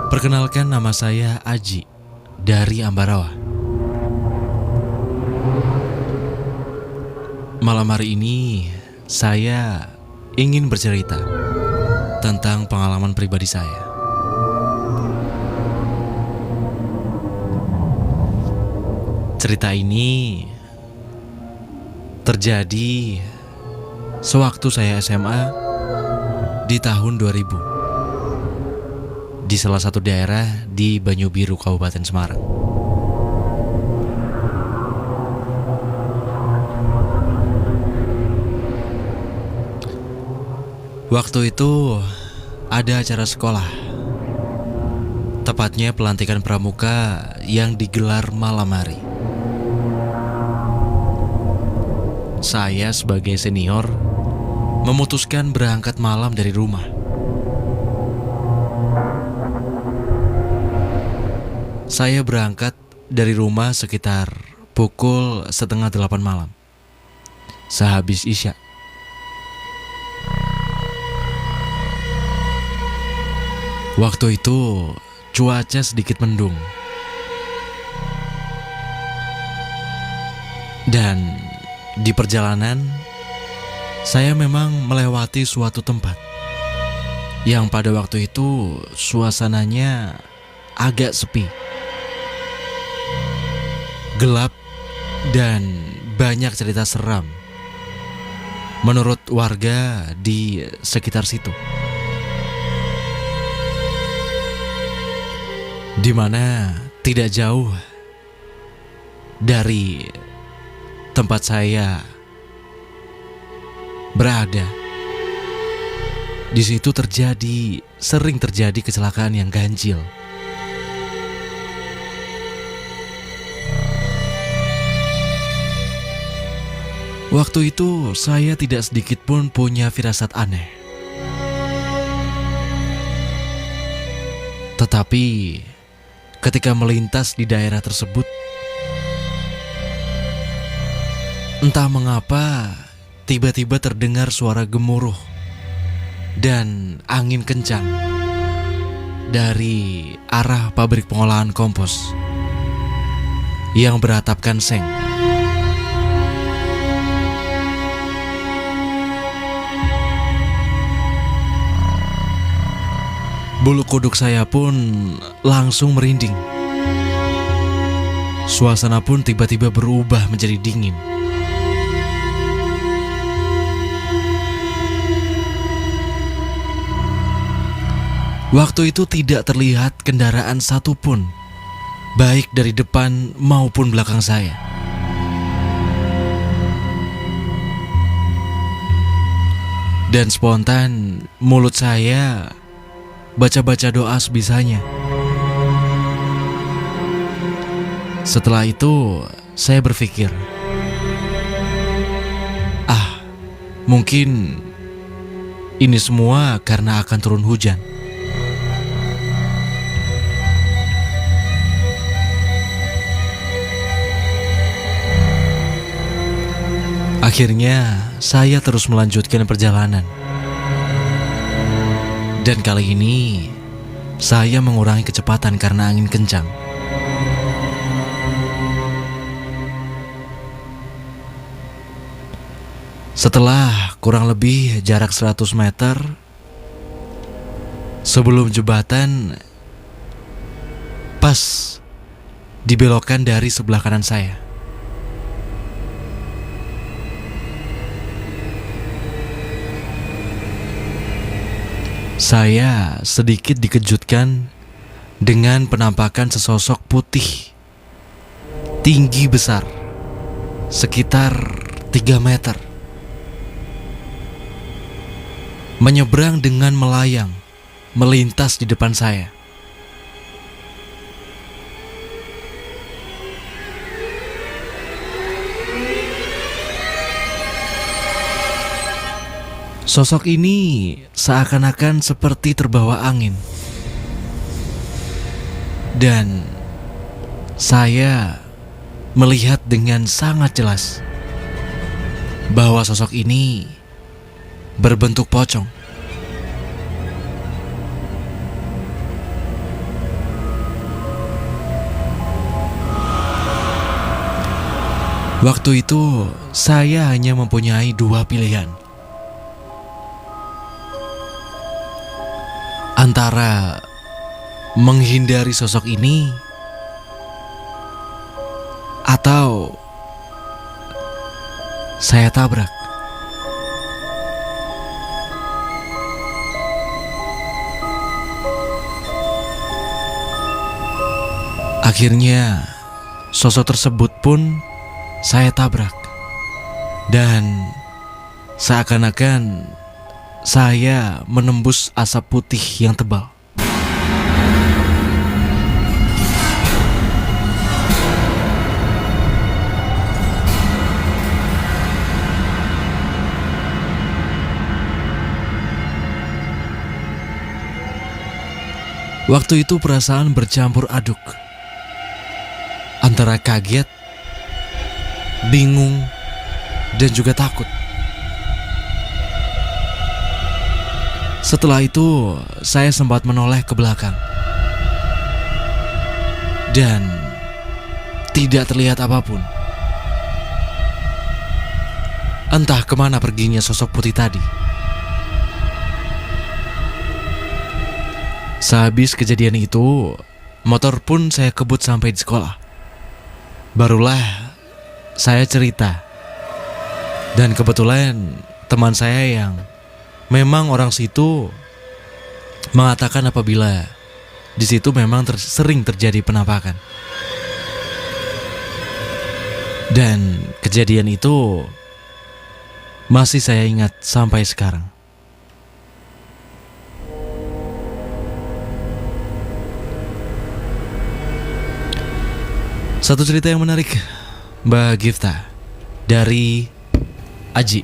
Perkenalkan, nama saya Aji dari Ambarawa. Malam hari ini saya ingin bercerita tentang pengalaman pribadi saya. Cerita ini terjadi sewaktu saya SMA di tahun 2000 di salah satu daerah di Banyubiru, Kabupaten Semarang. Waktu itu ada acara sekolah, tepatnya pelantikan pramuka yang digelar malam hari. Saya sebagai senior memutuskan berangkat malam dari rumah. Saya berangkat dari rumah sekitar pukul 7:30 malam, sehabis Isya. Waktu itu cuaca sedikit mendung, dan di perjalanan saya memang melewati suatu tempat yang pada waktu itu suasananya agak sepi, gelap, dan banyak cerita seram menurut warga di sekitar situ, di mana tidak jauh dari tempat saya berada. Di situ sering terjadi kecelakaan yang ganjil. Waktu itu saya tidak sedikit pun punya firasat aneh. Tetapi ketika melintas di daerah tersebut, entah mengapa tiba-tiba terdengar suara gemuruh dan angin kencang dari arah pabrik pengolahan kompos yang beratapkan seng. Bulu kuduk saya pun langsung merinding. Suasana pun tiba-tiba berubah menjadi dingin. Waktu itu tidak terlihat kendaraan satupun, baik dari depan maupun belakang saya. Dan spontan mulut saya baca-baca doa sebisanya. Setelah itu saya berpikir, mungkin ini semua karena akan turun hujan. Akhirnya saya terus melanjutkan perjalanan. Dan kali ini saya mengurangi kecepatan karena angin kencang. Setelah kurang lebih jarak 100 meter sebelum jembatan, pas dibelokkan dari sebelah kanan saya. Saya sedikit dikejutkan dengan penampakan sesosok putih, tinggi besar, sekitar 3 meter. Menyeberang dengan melayang, melintas di depan saya. Sosok ini seakan-akan seperti terbawa angin. Dan saya melihat dengan sangat jelas bahwa sosok ini berbentuk pocong. Waktu itu saya hanya mempunyai dua pilihan. Antara menghindari sosok ini atau saya tabrak. Akhirnya sosok tersebut pun saya tabrak. Dan seakan-akan saya menembus asap putih yang tebal. Waktu itu perasaan bercampur aduk antara kaget, bingung, dan juga takut. Setelah itu, saya sempat menoleh ke belakang. Dan tidak terlihat apapun. Entah kemana perginya sosok putih tadi. Sehabis kejadian itu, motor pun saya kebut sampai di sekolah. Barulah saya cerita. Dan kebetulan teman saya yang memang orang situ mengatakan apabila di situ memang sering terjadi penampakan. Dan kejadian itu masih saya ingat sampai sekarang. Satu cerita yang menarik, Mbak Gifta, dari Aji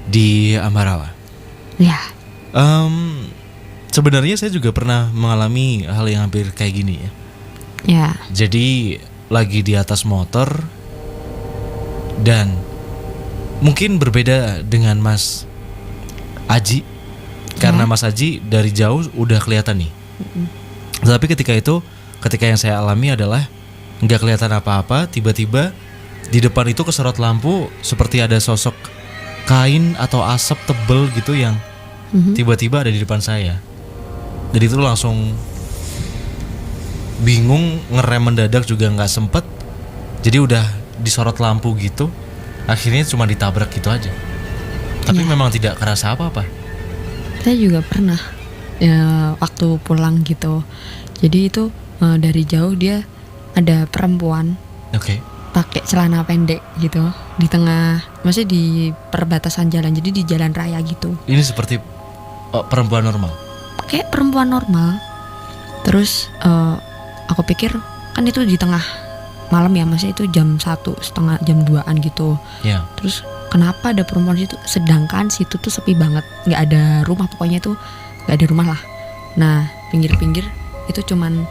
di Ambarawa. Ya. Sebenarnya saya juga pernah mengalami hal yang hampir kayak gini ya. Ya. Jadi lagi di atas motor dan mungkin berbeda dengan Mas Aji karena Mas Aji dari jauh udah kelihatan nih. Tapi ketika yang saya alami adalah nggak kelihatan apa-apa, tiba-tiba di depan itu kesorot lampu seperti ada sosok kain atau asap tebel gitu yang tiba-tiba ada di depan saya. Jadi itu langsung bingung, ngerem mendadak juga nggak sempet. Jadi udah disorot lampu gitu, akhirnya cuma ditabrak gitu aja. Tapi memang tidak kerasa apa-apa. Saya juga pernah ya, waktu pulang gitu. Jadi itu dari jauh dia ada perempuan. Oke. Pakai celana pendek gitu di tengah, maksudnya di perbatasan jalan, jadi di jalan raya gitu. Ini seperti perempuan normal. Kayak perempuan normal. Terus aku pikir kan itu di tengah malam ya, maksudnya itu jam 1:30, jam 2-an gitu. Ya. Terus kenapa ada perempuan situ, sedangkan situ tuh sepi banget, nggak ada rumah, pokoknya tuh nggak ada rumah lah. Nah pinggir-pinggir itu cuman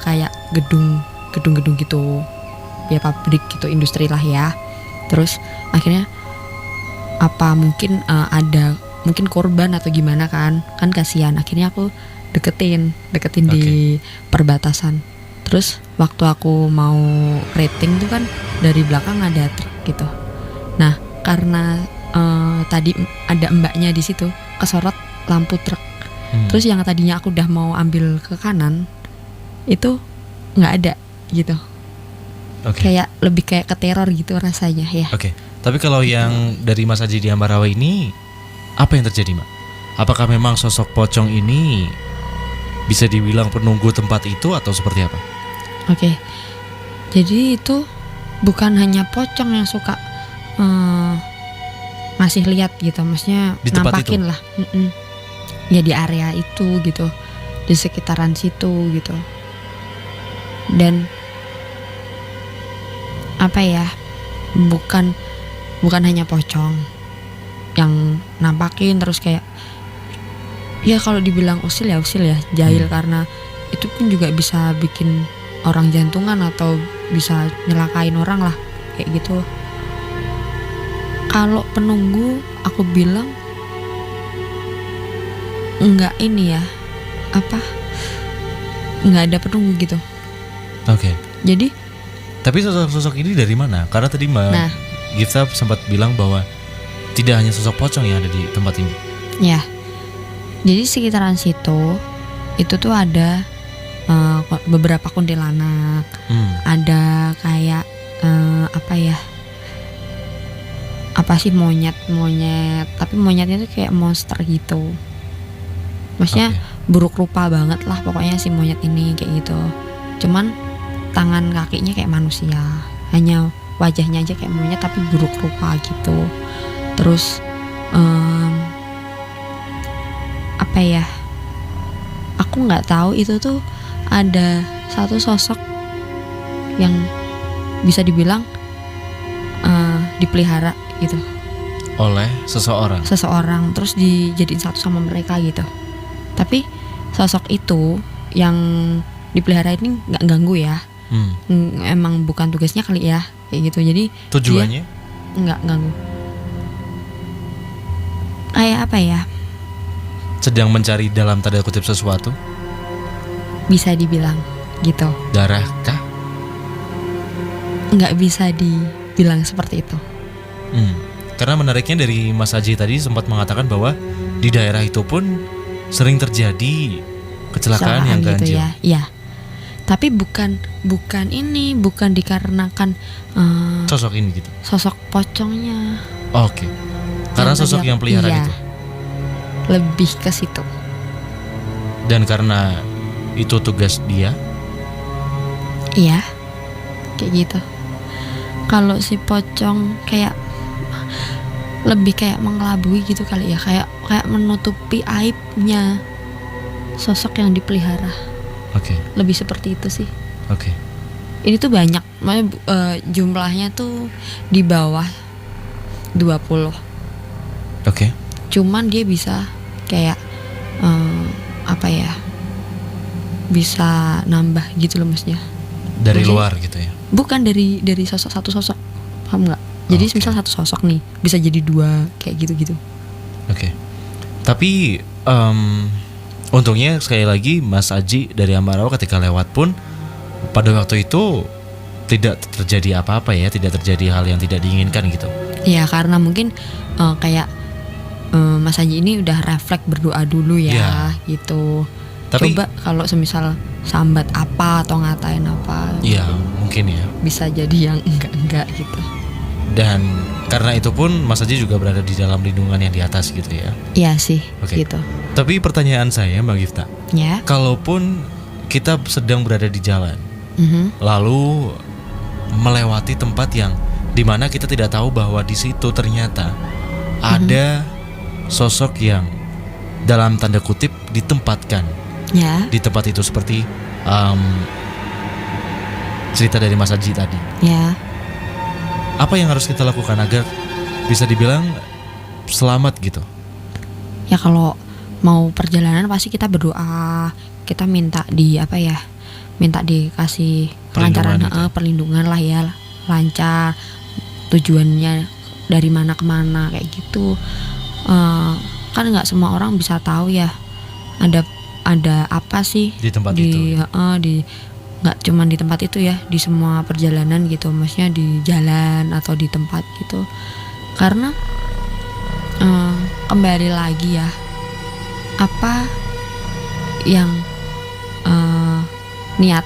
kayak gedung-gedung gitu, ya pabrik gitu, industri lah ya. Terus akhirnya apa mungkin ada mungkin korban atau gimana kan kasihan. Akhirnya aku deketin di perbatasan. Terus waktu aku mau rating tuh kan dari belakang ada truk gitu. Nah karena tadi ada mbaknya di situ, kesorot lampu truk. Terus yang tadinya aku udah mau ambil ke kanan itu nggak ada gitu. Kayak lebih kayak keteror gitu rasanya ya. Tapi kalau yang dari Mas Aji di Ambarawa ini, apa yang terjadi, Mbak? Apakah memang sosok pocong ini bisa dibilang penunggu tempat itu atau seperti apa? Jadi itu bukan hanya pocong yang suka ngasih lihat gitu, maksudnya di nampakin lah. Ya di area itu gitu, di sekitaran situ gitu. Dan apa ya, bukan hanya pocong yang nampakin terus kayak ya kalau dibilang usil ya jahil, karena itu pun juga bisa bikin orang jantungan atau bisa nyelakain orang lah kayak gitu. Kalau penunggu aku bilang enggak ini ya, enggak ada penunggu gitu. Jadi tapi sosok-sosok ini dari mana? Karena tadi Mbak Gifta sempat bilang bahwa tidak hanya sosok pocong yang ada di tempat ini. Ya. Jadi sekitaran situ itu tuh ada beberapa kuntilanak, ada kayak apa sih monyet, tapi monyetnya tuh kayak monster gitu. Maksudnya buruk rupa banget lah pokoknya si monyet ini kayak gitu. Cuman tangan kakinya kayak manusia, hanya wajahnya aja kayak monyet tapi buruk rupa gitu. Terus aku nggak tahu itu tuh ada satu sosok yang bisa dibilang dipelihara gitu oleh seseorang, terus dijadiin satu sama mereka gitu. Tapi sosok itu yang dipelihara ini nggak ganggu ya. Emang bukan tugasnya kali ya kayak gitu. Jadi tujuannya nggak ganggu. Kayak apa ya? Sedang mencari dalam tanda kutip sesuatu. Bisa dibilang gitu. Darah kah? Nggak bisa dibilang seperti itu. Karena menariknya dari Mas Aji tadi sempat mengatakan bahwa di daerah itu pun sering terjadi kecelakaan yang ganjil. Gitu ya. Iya. Tapi bukan dikarenakan sosok ini gitu. Sosok pocongnya. Oke. Karena sosok yang pelihara itu. Lebih ke situ. Dan karena itu tugas dia. Iya. Kayak gitu. Kalau si pocong kayak lebih kayak mengelabui gitu kali ya, kayak menutupi aibnya sosok yang dipelihara. Oke. Lebih seperti itu sih. Oke. Ini tuh banyak, jumlahnya tuh di bawah 20. Oke. Cuman dia bisa kayak bisa nambah gitu loh maksudnya. Dari mungkin, luar gitu ya. Bukan dari satu sosok, paham nggak? Jadi misal satu sosok nih bisa jadi 2 kayak gitu. Oke. Tapi untungnya sekali lagi Mas Aji dari Ambarawa ketika lewat pun pada waktu itu tidak terjadi apa-apa ya, tidak terjadi hal yang tidak diinginkan gitu. Ya karena mungkin kayak Mas Aji ini udah refleks berdoa dulu ya gitu. Tapi coba kalau semisal sambat apa atau ngatain apa. Iya mungkin ya. Bisa jadi yang enggak gitu. Dan karena itu pun Mas Aji juga berada di dalam lindungan yang di atas gitu ya. Iya sih gitu. Tapi pertanyaan saya Mbak Gifta, ya. Kalaupun kita sedang berada di jalan, lalu melewati tempat yang dimana kita tidak tahu bahwa di situ ternyata ada sosok yang dalam tanda kutip ditempatkan di tempat itu seperti cerita dari Mas Aji tadi. Ya. Apa yang harus kita lakukan agar bisa dibilang selamat gitu? Ya kalau mau perjalanan pasti kita berdoa, kita minta minta dikasih kelancaran, perlindungan lah ya, lancar, tujuannya dari mana ke mana kayak gitu. Kan nggak semua orang bisa tahu ya ada apa sih di tempat itu. Nggak cuma di tempat itu ya, di semua perjalanan gitu, maksudnya di jalan atau di tempat gitu. Karena kembali lagi ya, apa yang niat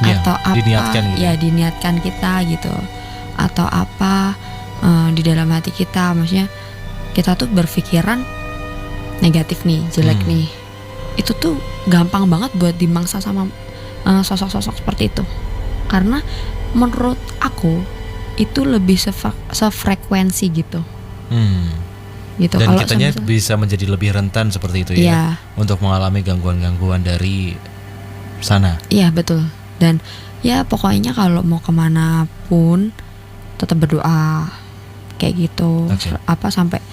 atau apa diniatkan gitu. Ya diniatkan kita gitu, atau apa di dalam hati kita, maksudnya kita tuh berpikiran negatif nih, jelek nih, itu tuh gampang banget buat dimangsa sama sosok-sosok seperti itu. Karena menurut aku itu lebih sefrekuensi gitu. Gitu. Dan kalau kitanya bisa menjadi lebih rentan seperti itu ya, untuk mengalami gangguan-gangguan dari sana. Iya betul. Dan ya pokoknya kalau mau kemana pun tetap berdoa kayak gitu. Apa sampai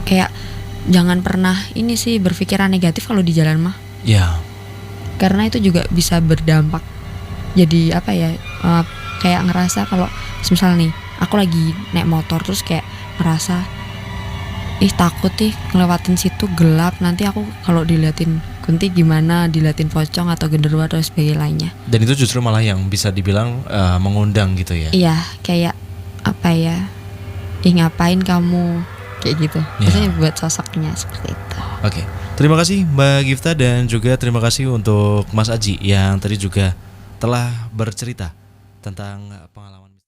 kayak jangan pernah ini sih berpikiran negatif kalau di jalan mah. Ya. Karena itu juga bisa berdampak. Jadi kayak ngerasa kalau misal nih aku lagi naik motor terus kayak ngerasa takut ngelewatin situ gelap, nanti aku kalau diliatin Kunti gimana dilatin pocong atau genderuwo atau sebagainya lainnya. Dan itu justru malah yang bisa dibilang mengundang gitu ya. Iya, kayak apa ya? Ngapain kamu kayak gitu. Maksudnya buat sosoknya seperti itu. Oke. Terima kasih Mbak Gifta dan juga terima kasih untuk Mas Aji yang tadi juga telah bercerita tentang pengalaman